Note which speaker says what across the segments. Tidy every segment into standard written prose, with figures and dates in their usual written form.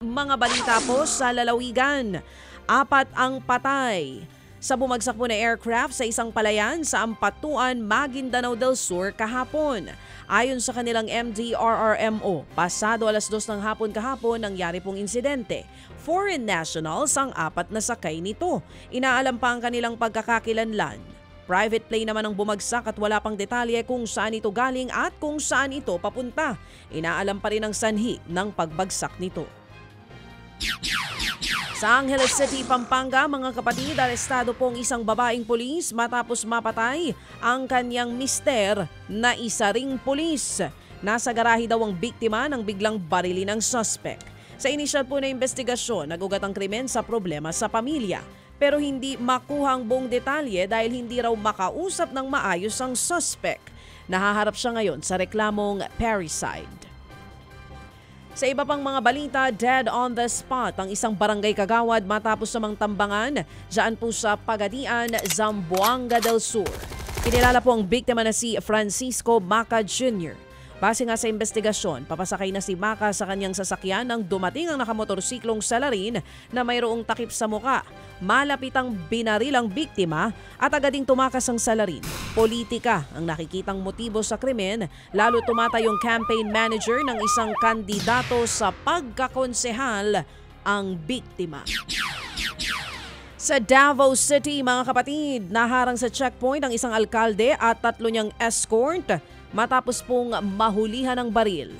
Speaker 1: Mga balita po sa lalawigan. Apat ang patay sa bumagsak po na aircraft sa isang palayan sa Ampatuan, Maguindanao del Sur kahapon. Ayon sa kanilang MDRRMO, pasado 2:00 ng hapon kahapon nangyari pong insidente. Foreign nationals ang apat na sakay nito. Inaalam pa ang kanilang pagkakakilanlan. Private plane naman ang bumagsak at wala pang detalye kung saan ito galing at kung saan ito papunta. Inaalam pa rin ang sanhi ng pagbagsak nito. Sa Angeles City, Pampanga, mga kapatid, arestado pong isang babaeng pulis matapos mapatay ang kanyang mister na isa ring pulis. Nasa garahe daw ang biktima nang biglang barili ng suspect. Sa inisyal po na investigasyon, nagugat ang krimen sa problema sa pamilya. Pero hindi makuha ang buong detalye dahil hindi raw makausap ng maayos ang suspect. Nahaharap siya ngayon sa reklamong parricide. Sa iba pang mga balita, dead on the spot ang isang barangay kagawad matapos namang tambangan dyan po sa Pagadian, Zamboanga del Sur. Kinilala po ang biktima na si Francisco Maca Jr. Base nga sa investigasyon, papasakay na si Maca sa kanyang sasakyan nang dumating ang nakamotorsiklong salarin na mayroong takip sa muka. Malapit ang binaril ang biktima at agading tumakas ang salarin. Politika ang nakikitang motibo sa krimen, lalo tumatay yung campaign manager ng isang kandidato sa pagkakonsehal ang biktima. Sa Davao City, mga kapatid, naharang sa checkpoint ang isang alkalde at 3 niyang escort matapos pong mahulihan ng baril.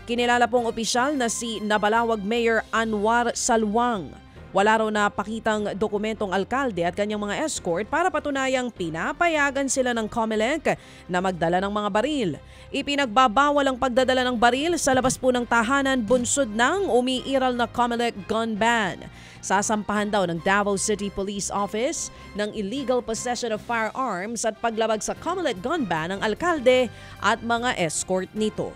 Speaker 1: Kinilala pong opisyal na si Nabalawag Mayor Anwar Salwang. Wala raw napakitang dokumentong alkalde at kanyang mga escort para patunayang pinapayagan sila ng COMELEC na magdala ng mga baril. Ipinagbabawal ang pagdadala ng baril sa labas po ng tahanan bunsod ng umiiral na COMELEC gun ban. Sasampahan daw ng Davao City Police Office ng illegal possession of firearms at paglabag sa COMELEC gun ban ng alkalde at mga escort nito.